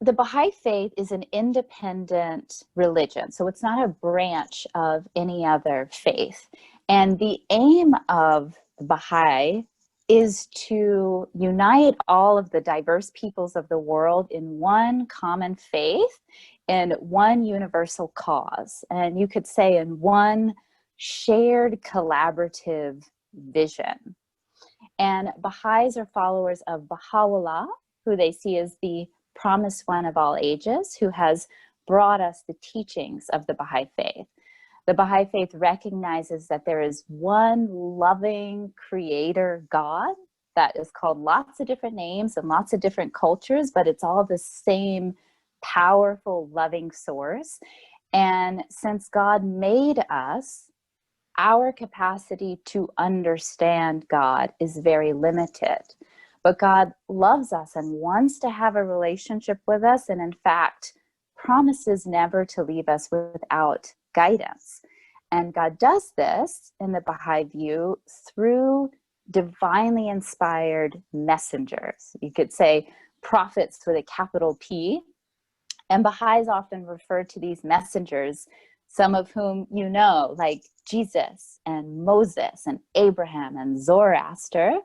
the Baha'i Faith is an independent religion, so it's not a branch of any other faith. And the aim of the Baha'i is to unite all of the diverse peoples of the world in one common faith, in one universal cause, and you could say in one shared collaborative vision. And Baha'is are followers of Baha'u'llah, who they see as the promised one of all ages, who has brought us the teachings of the Baha'i Faith. The Baha'i Faith recognizes that there is one loving creator God that is called lots of different names and lots of different cultures, but it's all the same powerful, loving source. And since God made us, our capacity to understand God is very limited. But God loves us and wants to have a relationship with us, and in fact, promises never to leave us without guidance. And God does this, in the Baha'i view, through divinely inspired messengers. You could say prophets with a capital P. And Baha'is often refer to these messengers, some of whom you know, like Jesus and Moses and Abraham and Zoroaster.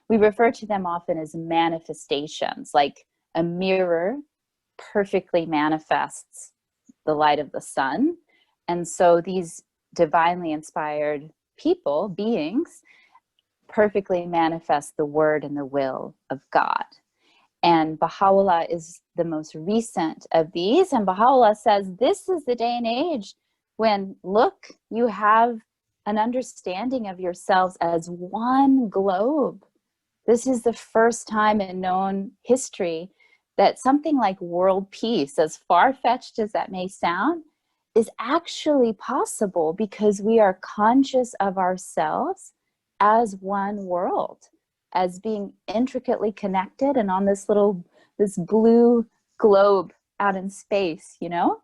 We refer to them often as manifestations, like a mirror perfectly manifests the light of the sun. And so these divinely inspired people, beings, perfectly manifest the word and the will of God. And Baha'u'llah is the most recent of these. And Baha'u'llah says, this is the day and age when, look, you have an understanding of yourselves as one globe. This is the first time in known history that something like world peace, as far-fetched as that may sound, is actually possible because we are conscious of ourselves as one world, as being intricately connected and on this blue globe out in space, you know?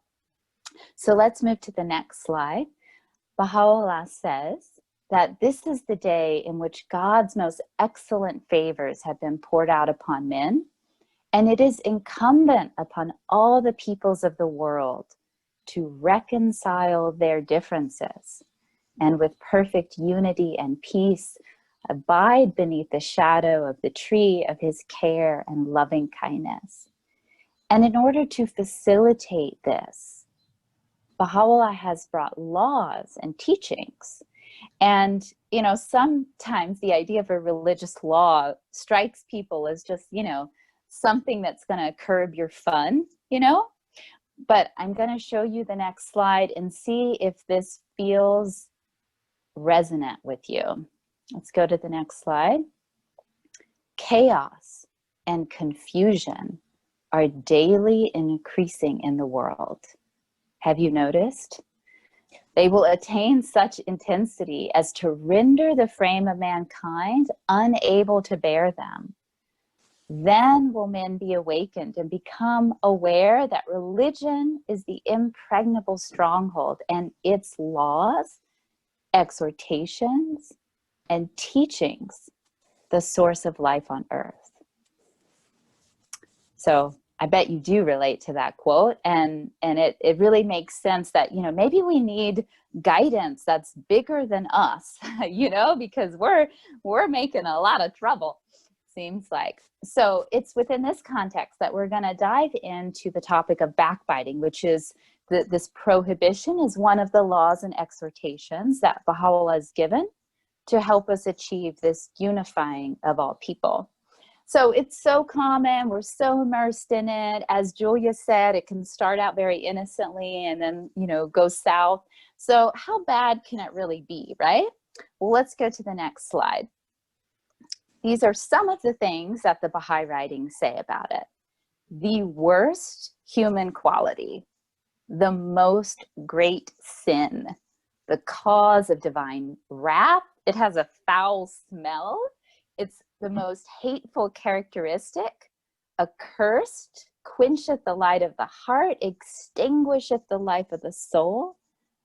So let's move to the next slide. Baha'u'llah says that this is the day in which God's most excellent favors have been poured out upon men, and it is incumbent upon all the peoples of the world to reconcile their differences, and with perfect unity and peace, abide beneath the shadow of the tree of his care and loving kindness. And in order to facilitate this, Baha'u'llah has brought laws and teachings. And, you know, sometimes the idea of a religious law strikes people as just, you know, something that's going to curb your fun, you know? But I'm going to show you the next slide and see if this feels resonant with you. Let's go to the next slide. Chaos and confusion are daily increasing in the world. Have you noticed? They will attain such intensity as to render the frame of mankind unable to bear them. Then will men be awakened and become aware that religion is the impregnable stronghold, and its laws, exhortations, and teachings the source of life on earth. So I bet you do relate to that quote, and it really makes sense that, you know, maybe we need guidance that's bigger than us, you know, because we're making a lot of trouble, seems like. So it's within this context that we're going to dive into the topic of backbiting, which is this prohibition is one of the laws and exhortations that Baha'u'llah has given to help us achieve this unifying of all people. So it's so common, we're so immersed in it. As Julia said, it can start out very innocently and then, you know, go south. So how bad can it really be, right? Well, let's go to the next slide. These are some of the things that the Baha'i writings say about it. The worst human quality, the most great sin, the cause of divine wrath. It has a foul smell. It's the most hateful characteristic, accursed, quencheth the light of the heart, extinguisheth the life of the soul,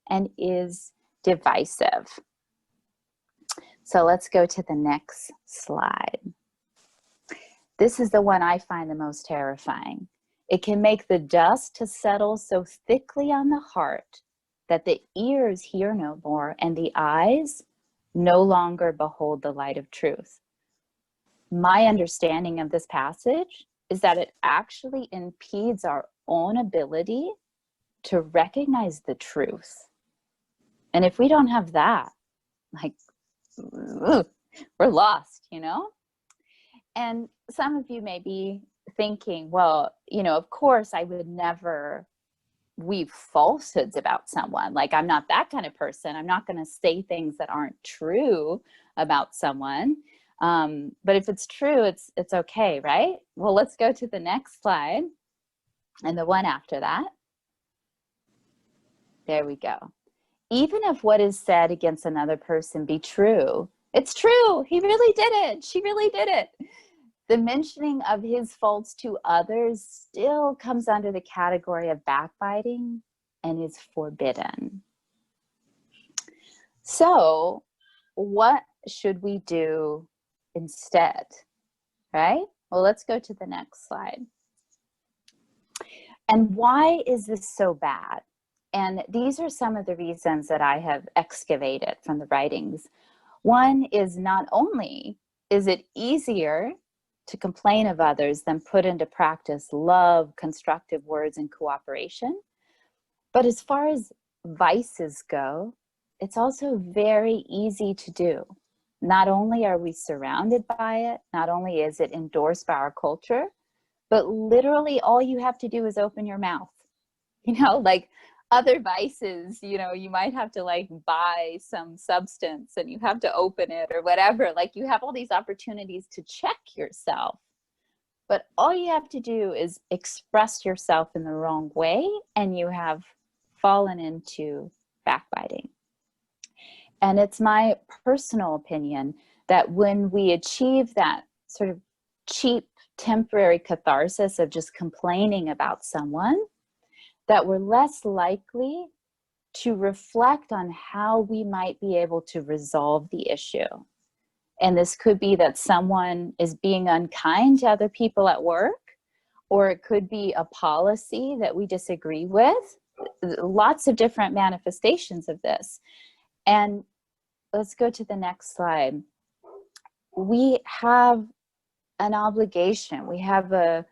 and is divisive. So let's go to the next slide. This is the one I find the most terrifying. It can make the dust to settle so thickly on the heart that the ears hear no more and the eyes no longer behold the light of truth. My understanding of this passage is that it actually impedes our own ability to recognize the truth. And if we don't have that, like, we're lost, you know? And some of you may be thinking, well, you know, of course I would never weave falsehoods about someone. Like, I'm not that kind of person. I'm not going to say things that aren't true about someone. But if it's true, it's okay, right? Well, let's go to the next slide and the one after that. There we go. Even if what is said against another person be true, it's true. He really did it. She really did it. The mentioning of his faults to others still comes under the category of backbiting and is forbidden. So what should we do instead, right? Well, let's go to the next slide. And why is this so bad? And these are some of the reasons that I have excavated from the writings. One is, not only is it easier to complain of others than put into practice love, constructive words, and cooperation, but as far as vices go, it's also very easy to do. Not only are we surrounded by it, not only is it endorsed by our culture, but literally all you have to do is open your mouth. You know, like other vices, you know, you might have to like buy some substance and you have to open it or whatever. Like, you have all these opportunities to check yourself, but all you have to do is express yourself in the wrong way and you have fallen into backbiting. And it's my personal opinion that when we achieve that sort of cheap, temporary catharsis of just complaining about someone, that we're less likely to reflect on how we might be able to resolve the issue. And this could be that someone is being unkind to other people at work, or it could be a policy that we disagree with. Lots of different manifestations of this. And let's go to the next slide. We have an obligation. We have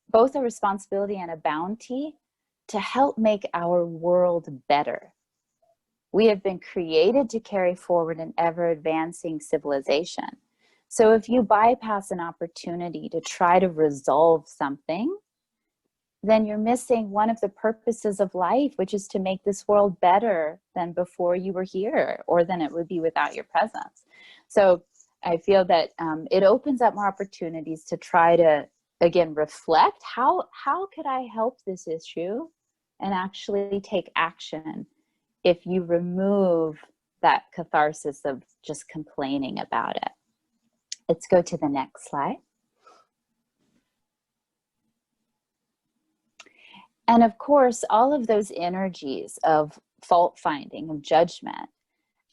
both a responsibility and a bounty to help make our world better. We have been created to carry forward an ever-advancing civilization. So if you bypass an opportunity to try to resolve something, then you're missing one of the purposes of life, which is to make this world better than before you were here, or than it would be without your presence. So I feel that it opens up more opportunities to try to, again, reflect, how could I help this issue, and actually take action if you remove that catharsis of just complaining about it. Let's go to the next slide. And of course, all of those energies of fault finding, of judgment,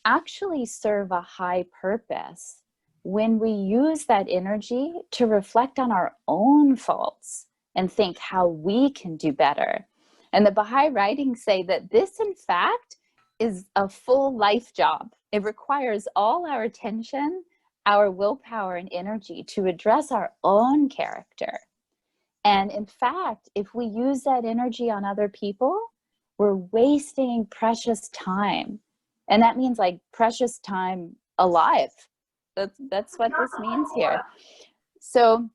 actually serve a high purpose when we use that energy to reflect on our own faults and think how we can do better. And the Baha'i writings say that this, in fact, is a full life job. It requires all our attention, our willpower, and energy to address our own character. And in fact, if we use that energy on other people, we're wasting precious time. And that means like precious time alive. That's what this means here. So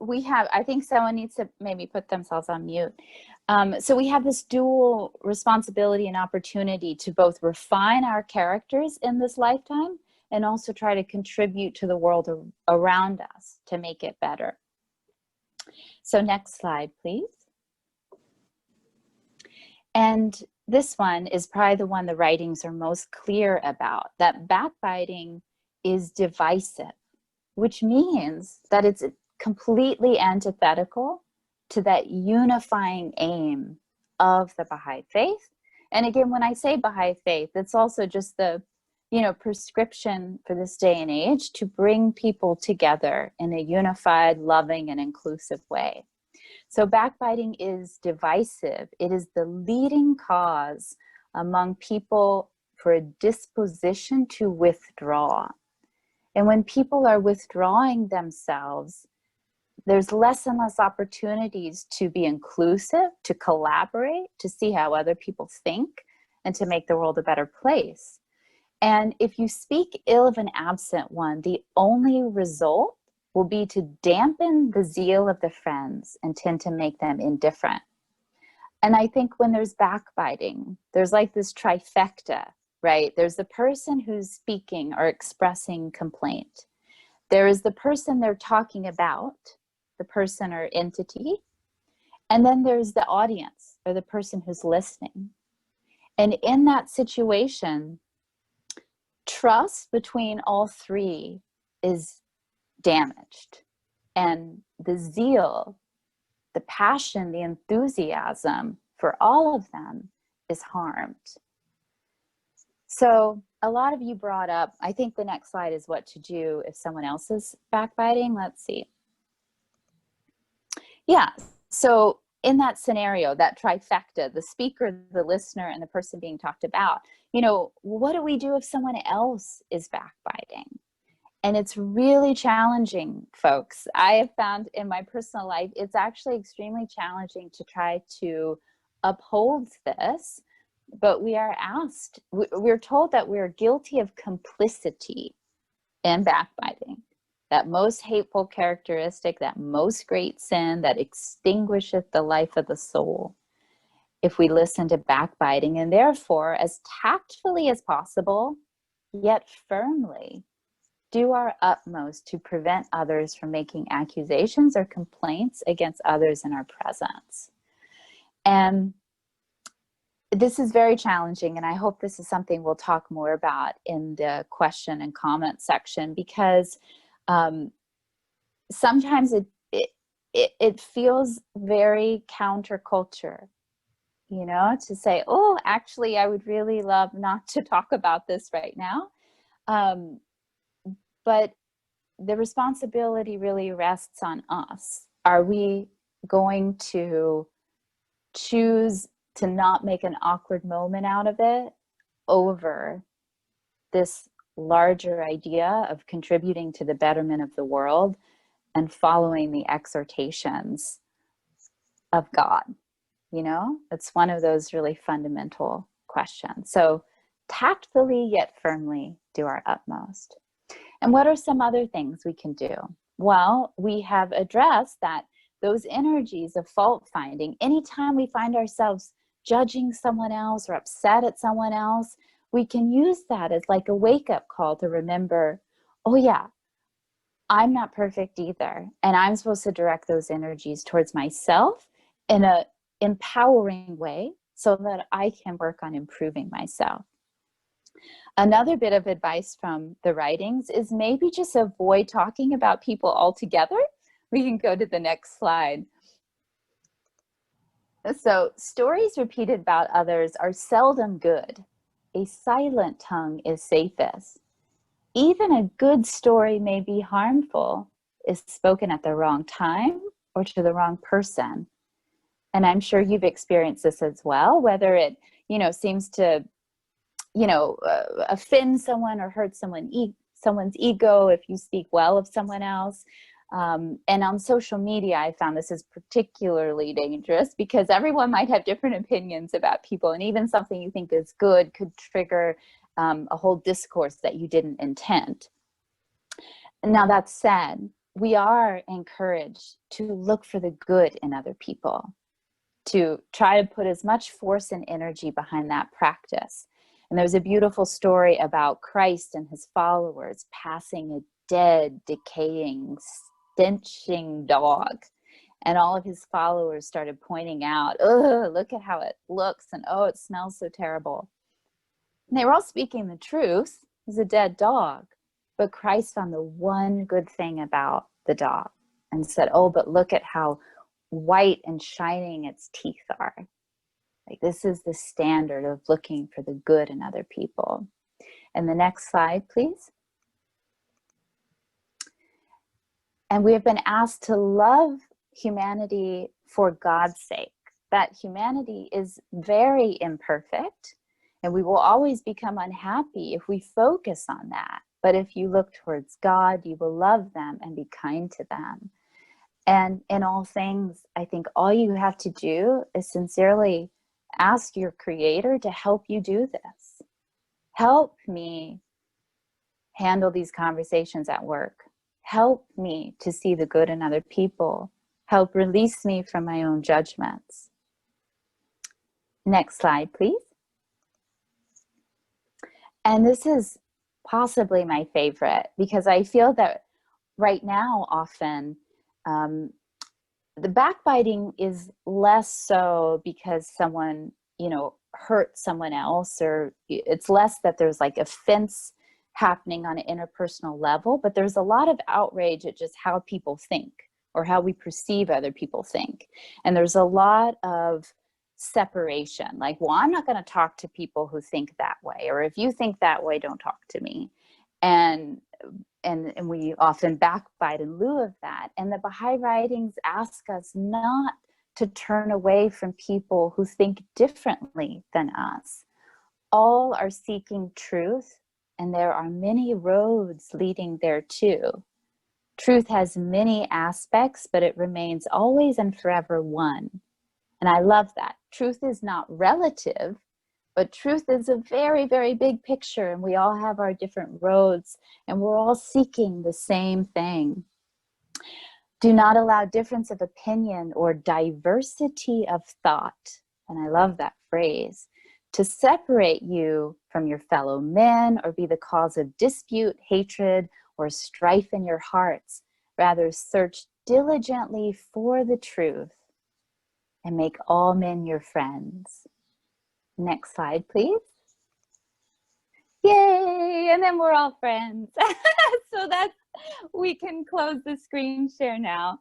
we have, I think someone needs to maybe put themselves on mute. So we have this dual responsibility and opportunity to both refine our characters in this lifetime and also try to contribute to the world around us to make it better. So next slide, please. And this one is probably the one the writings are most clear about, that backbiting is divisive, which means that it's completely antithetical to that unifying aim of the Baha'i Faith. And again, when I say Baha'i Faith, it's also just the, prescription for this day and age to bring people together in a unified, loving, and inclusive way. So backbiting is divisive. It is the leading cause among people for a disposition to withdraw. And when people are withdrawing themselves, there's less and less opportunities to be inclusive, to collaborate, to see how other people think, and to make the world a better place. And if you speak ill of an absent one, the only result will be to dampen the zeal of the friends and tend to make them indifferent. And I think when there's backbiting, there's like this trifecta, right? There's the person who's speaking or expressing complaint. There is the person they're talking about, the person or entity. And then there's the audience or the person who's listening. And in that situation, trust between all three is damaged. And the zeal, the passion, the enthusiasm for all of them is harmed. So a lot of you brought up, I think the next slide is what to do if someone else is backbiting. Let's see. Yeah, so in that scenario, that trifecta, the speaker, the listener, and the person being talked about, you know, what do we do if someone else is backbiting? And it's really challenging, folks. I have found in my personal life, it's actually extremely challenging to try to uphold this, but we are asked, we're told that we're guilty of complicity in backbiting, that most hateful characteristic, that most great sin that extinguisheth the life of the soul, if we listen to backbiting, and therefore, as tactfully as possible, yet firmly, do our utmost to prevent others from making accusations or complaints against others in our presence. And this is very challenging, and I hope this is something we'll talk more about in the question and comment section, because sometimes it feels very counterculture, you know, to say, oh, actually, I would really love not to talk about this right now. But the responsibility really rests on us. Are we going to choose to not make an awkward moment out of it over this larger idea of contributing to the betterment of the world and following the exhortations of God? You know, it's one of those really fundamental questions. So tactfully yet firmly do our utmost. And what are some other things we can do? Well, we have addressed that those energies of fault finding, anytime we find ourselves judging someone else or upset at someone else, we can use that as like a wake-up call to remember, oh yeah, I'm not perfect either. And I'm supposed to direct those energies towards myself in an empowering way so that I can work on improving myself. Another bit of advice from the writings is maybe just avoid talking about people altogether. We can go to the next slide. So, stories repeated about others are seldom good. A silent tongue is safest. Even a good story may be harmful if spoken at the wrong time or to the wrong person. And I'm sure you've experienced this as well, whether it, you know, seems to, you know, offend someone or hurt someone's ego if you speak well of someone else. And on social media, I found this is particularly dangerous because everyone might have different opinions about people, and even something you think is good could trigger a whole discourse that you didn't intend. Now, that said, we are encouraged to look for the good in other people, to try to put as much force and energy behind that practice. And there's a beautiful story about Christ and his followers passing a dead, decaying, stenching dog. And all of his followers started pointing out, oh, look at how it looks, and oh, it smells so terrible. And they were all speaking the truth. It was a dead dog. But Christ found the one good thing about the dog and said, oh, but look at how white and shining its teeth are. Like, this is the standard of looking for the good in other people. And the next slide, please. And we have been asked to love humanity for God's sake, that humanity is very imperfect, and we will always become unhappy if we focus on that. But if you look towards God, you will love them and be kind to them. And in all things, I think all you have to do is sincerely ask your Creator to help you do this. Help me handle these conversations at work. Help me to see the good in other people. Help release me from my own judgments. Next slide, please. And this is possibly my favorite, because I feel that right now often the backbiting is less so because someone, hurt someone else, or it's less that there's like offense happening on an interpersonal level, but there's a lot of outrage at just how people think or how we perceive other people think. And there's a lot of separation, like, well, I'm not going to talk to people who think that way, or if you think that way, don't talk to me. And we often backbite in lieu of that. And the Baha'i writings ask us not to turn away from people who think differently than us. All are seeking truth, and there are many roads leading there too. Truth has many aspects, but it remains always and forever one. And I love that. Truth is not relative, but truth is a very, very big picture, and we all have our different roads, and we're all seeking the same thing. Do not allow difference of opinion or diversity of thought, and I love that phrase, to separate you from your fellow men or be the cause of dispute, hatred, or strife in your hearts. Rather, search diligently for the truth and make all men your friends. Next slide, please. Yay! And then we're all friends. So we can close the screen share now.